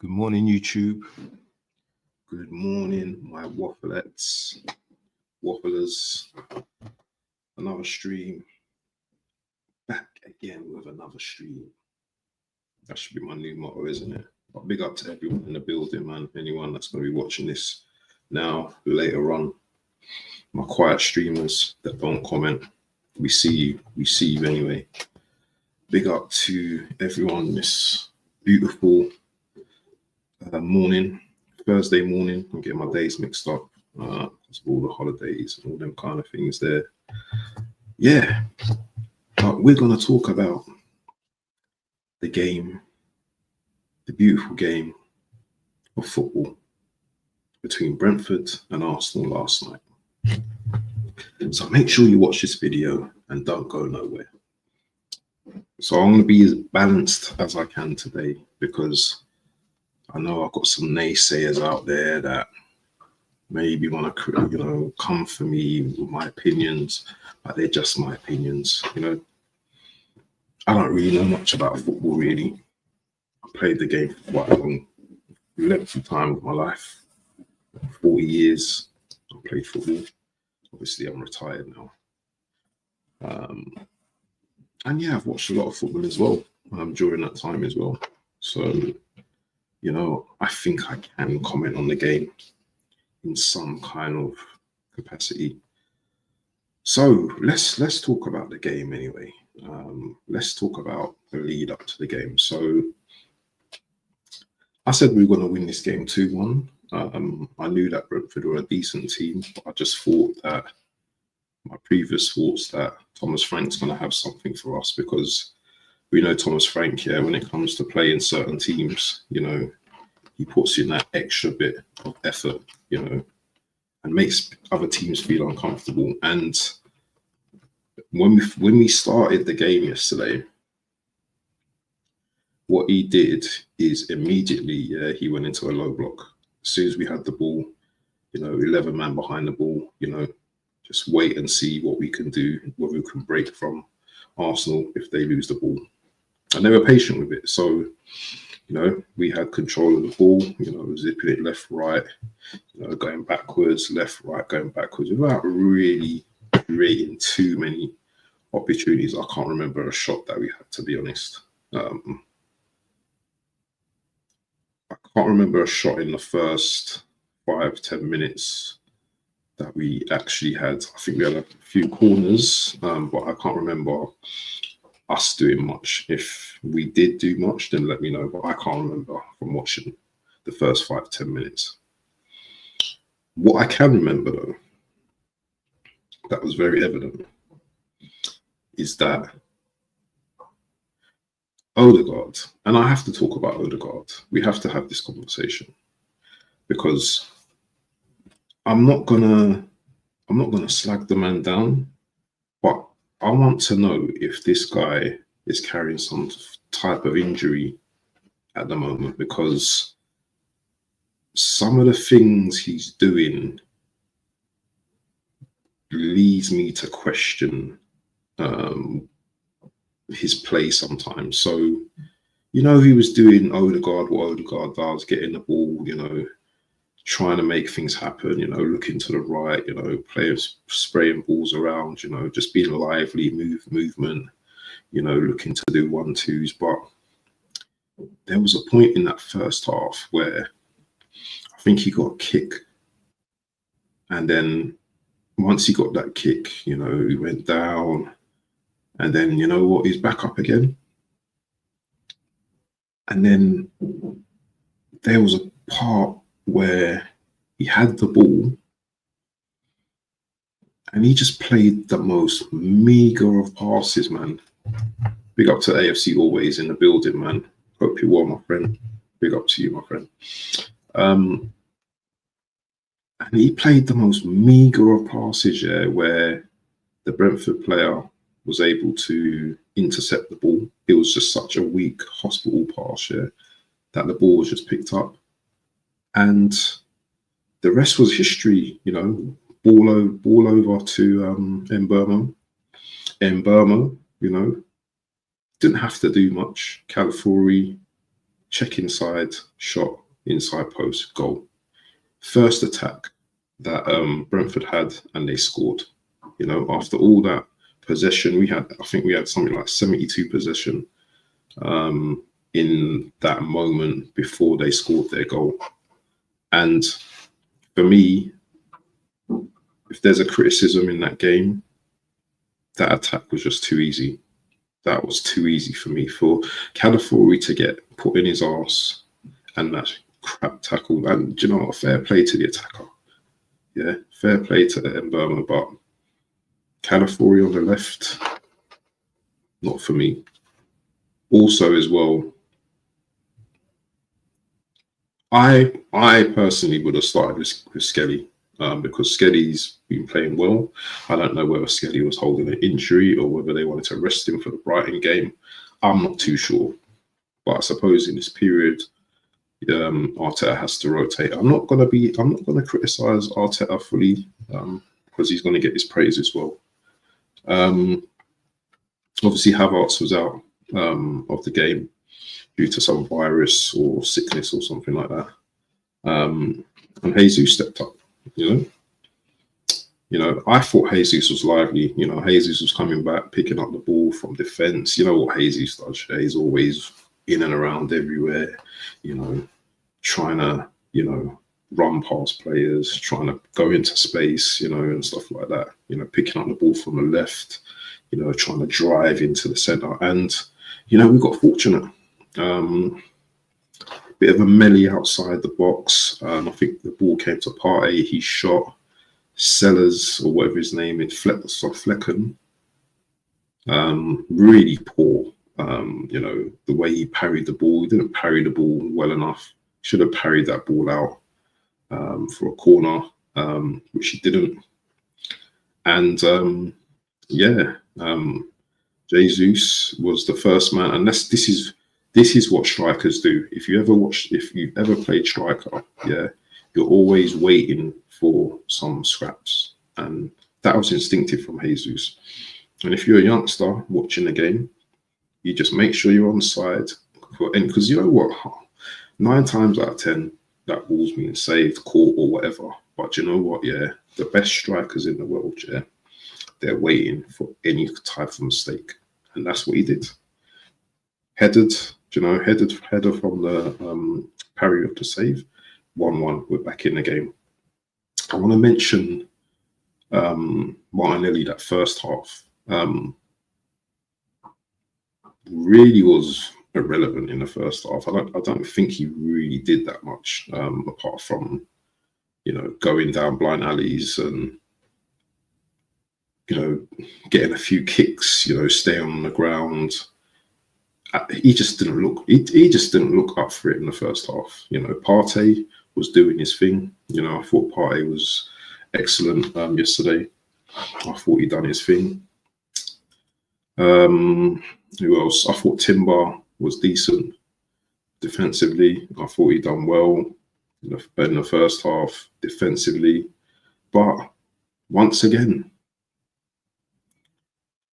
Good morning, YouTube. Good morning, my wafflettes, wafflers. Another stream. Back again with another stream. That should be my new motto, isn't it? But big up to everyone in the building, man. Anyone that's going to be watching this now, later on. My quiet streamers that don't comment. We see you. We see you anyway. Big up to everyone this beautiful morning, Thursday morning. I'm getting my days mixed up. Because of all the holidays and all them kind of things there. Yeah, but we're going to talk about the game, the beautiful game of football between Brentford and Arsenal last night. So make sure you watch this video and don't go nowhere. So I'm going to be as balanced as I can today, because I know I've got some naysayers out there that maybe want to, come for me with my opinions, but they're just my opinions. I don't really know much about football, really. I played the game for quite a long length of time of my life. 40 years I played football. Obviously, I'm retired now. And yeah, I've watched a lot of football as well during that time as well. So, I think I can comment on the game in some kind of capacity. So let's talk about the game anyway. Let's talk about the lead up to the game. So I said we were going to win this game 2-1. I knew that Brentford were a decent team, but I just thought that my previous thoughts that Thomas Frank's going to have something for us, because we know Thomas Frank, when it comes to playing certain teams, he puts in that extra bit of effort, and makes other teams feel uncomfortable. And when we started the game yesterday, what he did is immediately, he went into a low block. As soon as we had the ball, 11 man behind the ball, just wait and see what we can do, what we can break from Arsenal if they lose the ball. And they were patient with it. So, we had control of the ball, zipping it left, right, going backwards, left, right, going backwards, without really creating too many opportunities. I can't remember a shot that we had, to be honest. I can't remember a shot in the first 5-10 minutes that we actually had. I think we had a few corners, but I can't remember us doing much. If we did do much, then let me know. But I can't remember from watching the first 5-10 minutes. What I can remember, though, that was very evident, is that Odegaard, and I have to talk about Odegaard. We have to have this conversation because I'm not gonna slag the man down, but I want to know if this guy is carrying some type of injury at the moment, because some of the things he's doing leads me to question his play sometimes. So, he was doing Odegaard, what Odegaard does, getting the ball, trying to make things happen, looking to the right, players spraying balls around, just being lively, movement, looking to do 1-2s. But there was a point in that first half where I think he got a kick. And then once he got that kick, he went down. And then, he's back up again. And then there was a part where he had the ball and he just played the most meager of passes, man. Big up to AFC always in the building, man. Hope you're well, my friend. Big up to you, my friend. And he played the most meager of passes, where the Brentford player was able to intercept the ball. It was just such a weak hospital pass, that the ball was just picked up. And the rest was history, ball over to Mbeumo. Didn't have to do much. Calafiori, check inside, shot, inside post, goal. First attack that Brentford had, and they scored. After all that possession, I think we had something like 72 possession in that moment before they scored their goal. And for me, if there's a criticism in that game, that attack was just too easy. That was too easy for me. For Calafiori to get put in his arse and that crap tackle, and fair play to the attacker. Yeah, fair play to Mbeumo, but Calafiori on the left, not for me. Also, as well, I personally would have started with Skelly because Skelly's been playing well. I don't know whether Skelly was holding an injury or whether they wanted to rest him for the Brighton game. I'm not too sure. But I suppose in this period, Arteta has to rotate. I'm not gonna criticize Arteta fully because he's gonna get his praise as well. Obviously, Havertz was out of the game due to some virus or sickness or something like that. And Jesus stepped up. I thought Jesus was lively. Jesus was coming back, picking up the ball from defense. You know what Jesus does? He's always in and around everywhere. Trying to run past players, trying to go into space, and stuff like that. Picking up the ball from the left. Trying to drive into the centre. And we got fortunate. Bit of a melee outside the box. I think the ball came to Partey. He shot Sellers or whatever his name is, Flecken. Really poor. The way he parried the ball. He didn't parry the ball well enough. Should have parried that ball out for a corner, which he didn't. And Jesus was the first man, and this is what strikers do. If you've ever played striker, you're always waiting for some scraps, and that was instinctive from Jesus. And if you're a youngster watching the game, you just make sure you're on side, because you know what, 9 times out of 10 that ball's being saved, caught, or whatever. But you know what, the best strikers in the world, they're waiting for any type of mistake, and that's what he did. Header from the parry of the save. 1-1. We're back in the game. I want to mention Martinelli that first half really was irrelevant in the first half. I don't think he really did that much, apart from, you know, going down blind alleys and, you know, getting a few kicks, you know, staying on the ground. He just didn't look. He just didn't look up for it in the first half. You know, Partey was doing his thing. You know, I thought Partey was excellent yesterday. I thought he done his thing. Who else? I thought Timber was decent defensively. I thought he done well in the first half defensively, but once again,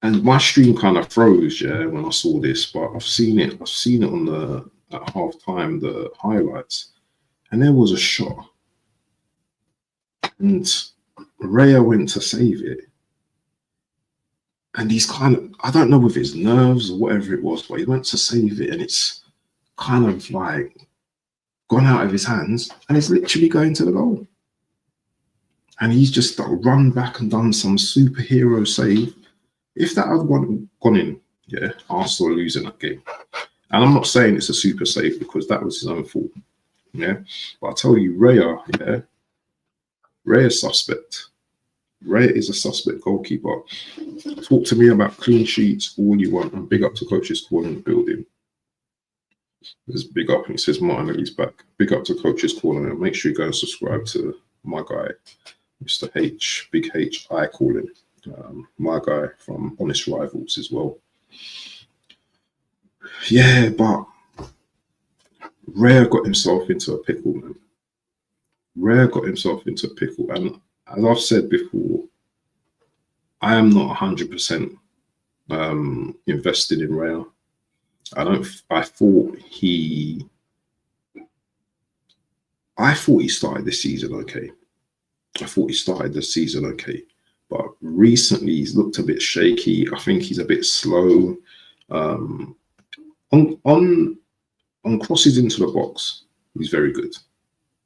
and my stream kind of froze, yeah, when I saw this. But I've seen it on the at half time, the highlights, and there was a shot, and Raya went to save it. And he's kind of, I don't know with his nerves or whatever it was, but he went to save it and it's kind of like gone out of his hands and it's literally going to the goal. And he's just run back and done some superhero save. If that had gone in, yeah, Arsenal are losing that game. And I'm not saying it's a super save because that was his own fault. Yeah. But I tell you, Raya, yeah, Raya's suspect. Ray is a suspect goalkeeper. Talk to me about clean sheets all you want, and big up to Coach's Corner in the building. There's big up, and it says Martinelli's back. Big up to Coach's Corner, and make sure you go and subscribe to my guy, Mr. H, Big H, I call him. My guy from Honest Rivals as well. Yeah, but Ray got himself into a pickle, man. Ray got himself into a pickle, and as I've said before, I am not 100% invested in Raya. I thought he started this season okay. But recently he's looked a bit shaky. I think he's a bit slow. On crosses into the box, he's very good.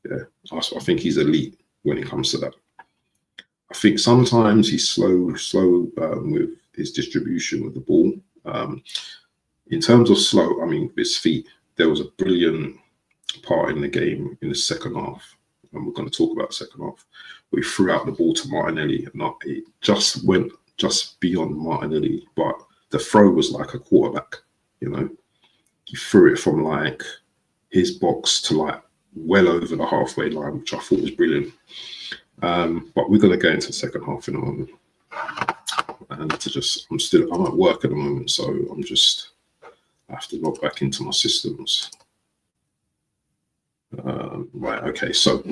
Yeah, I think he's elite when it comes to that. I think sometimes he's slow with his distribution with the ball. In terms of slow, I mean, his feet, there was a brilliant part in the game in the second half, and we're going to talk about the second half, where he threw out the ball to Martinelli, and it just went just beyond Martinelli, but the throw was like a quarterback, you know. He threw it from like his box to like well over the halfway line, which I thought was brilliant. But we're going to go into the second half in a moment. And I'm at work at the moment, so I have to log back into my systems. Right, okay, so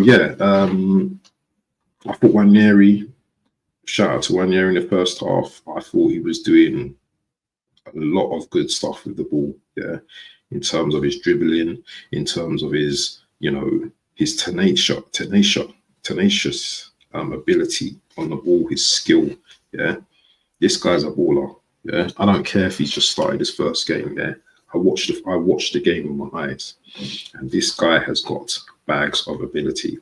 yeah, I thought Wanyeri, shout out to Wanyeri in the first half. I thought he was doing a lot of good stuff with the ball, yeah, in terms of his dribbling, in terms of his, you know, his tenacious ability on the ball, his skill, yeah. This guy's a baller, yeah. I don't care if he's just started his first game, yeah. I watched the game with my eyes, and this guy has got bags of ability.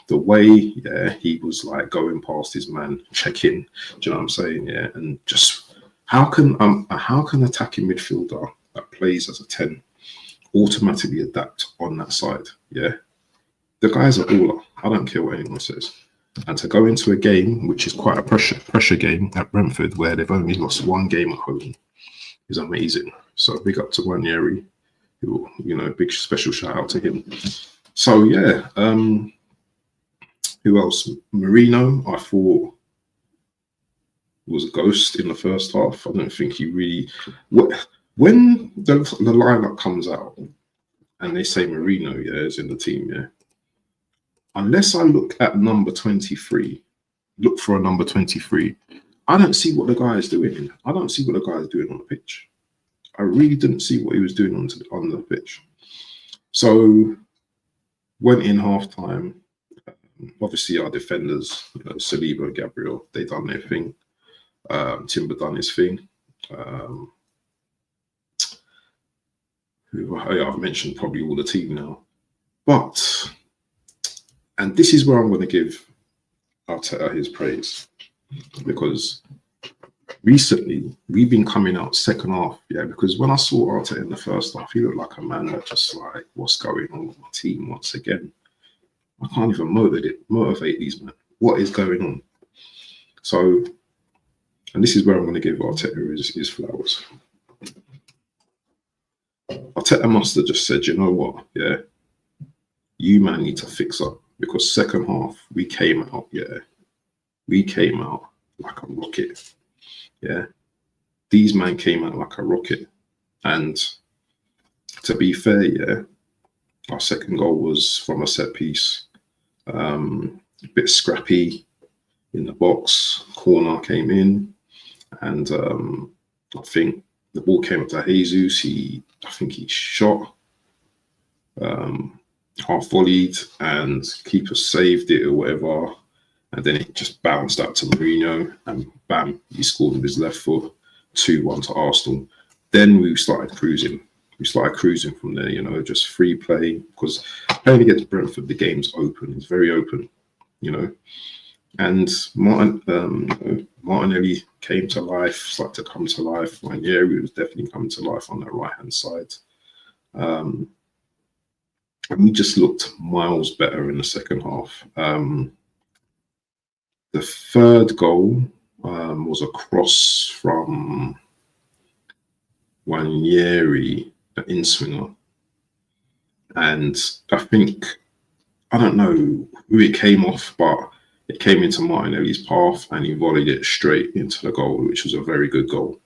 The way, yeah, he was like going past his man, checking, do you know what I'm saying, yeah, and just how can attacking midfielder that plays as a 10 automatically adapt on that side, yeah. The guy's a baller. I don't care what anyone says. And to go into a game which is quite a pressure game at Brentford, where they've only lost one game at home, is amazing. So big up to Wanyeri, who, you know, big special shout out to him. So yeah, who else? Marino, I thought was a ghost in the first half. I don't think he really. When the lineup comes out and they say Marino, yeah, is in the team, yeah. Unless I look at number 23, look for a number 23, I don't see what the guy is doing. I don't see what the guy is doing on the pitch. I really didn't see what he was doing on the pitch. So went in half time. Obviously, our defenders, you know, Saliba and Gabriel, they done their thing. Timber done his thing. I've mentioned probably all the team now. But, and this is where I'm going to give Arteta his praise, because recently we've been coming out second half, because when I saw Arteta in the first half, he looked like a man that just like, what's going on with my team once again? I can't even motivate these men. What is going on? So, and this is where I'm going to give Arteta his flowers. Arteta must have just said, you know what, you man need to fix up, because second half we came out like a rocket. These men came out like a rocket. And to be fair, our second goal was from a set piece. A bit scrappy in the box. Corner came in, and I think the ball came up to Jesus. I think he shot, half volleyed, and keeper saved it or whatever. And then it just bounced out to Mourinho, and bam, he scored with his left foot, 2-1 to Arsenal. Then we started cruising. We started cruising from there, just free play, because playing against Brentford, the game's open. It's very open, And Martinelli came to life, started to come to life. Ranieri was definitely coming to life on that right-hand side. And we just looked miles better in the second half. The third goal was a cross from Ranieri, the in-swinger. And I don't know who it came off, but it came into Martinelli's path and he volleyed it straight into the goal, which was a very good goal.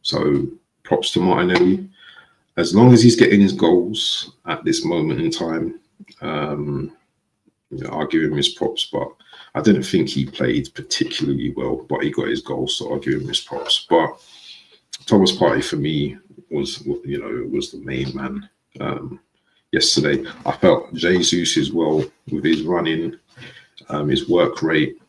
So props to Martinelli. As long as he's getting his goals at this moment in time, I'll give him his props. But I didn't think he played particularly well, but he got his goals, so I'll give him his props. But Thomas Partey for me was the main man yesterday. I felt Jesus as well with his running, his work rate,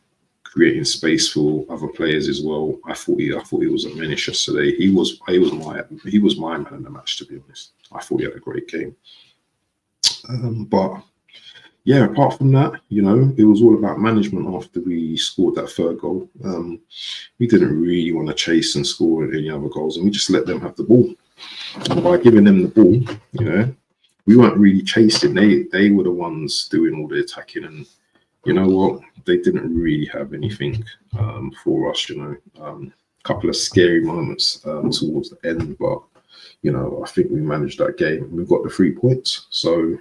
creating space for other players as well. I thought he was a menace yesterday. He was my man in the match, to be honest. I thought he had a great game. But yeah, apart from that, it was all about management after we scored that third goal. We didn't really want to chase and score any other goals, and we just let them have the ball. And by giving them the ball, we weren't really chasing. They were the ones doing all the attacking, and you know what? They didn't really have anything for us. A couple of scary moments towards the end, but I think we managed that game. We got the 3 points, so.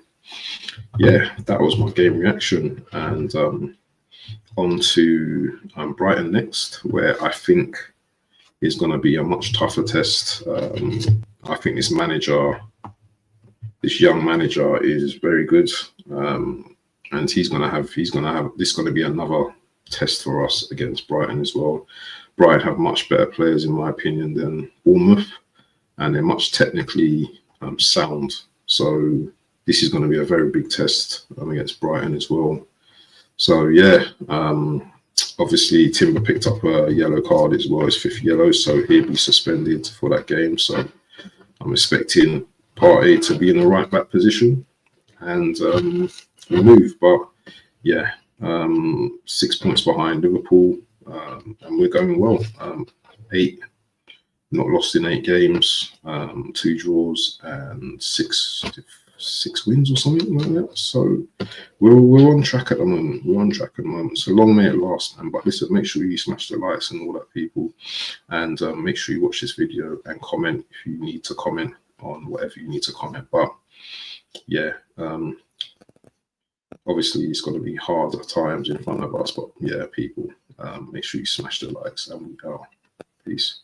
Yeah, that was my game reaction. And on to Brighton next, where I think is going to be a much tougher test. I think this young manager is very good, and he's going to be another test for us against Brighton as well. Brighton have much better players, in my opinion, than Bournemouth, and they're much technically sound. So this is going to be a very big test against Brighton as well. So yeah, obviously Timber picked up a yellow card as well, his 5th yellow, so he'll be suspended for that game. So I'm expecting Partey to be in the right back position and remove. But yeah, 6 points behind Liverpool, and we're going well. 8, not lost in 8 games, 2 draws and 6 wins or something like that. So we're on track at the moment. So long may it last, man. But listen, make sure you smash the likes and all that, people, and make sure you watch this video and comment if you need to comment on whatever you need to comment. But yeah, obviously it's going to be hard at times in front of us, but yeah, people, make sure you smash the likes, and we go. Peace.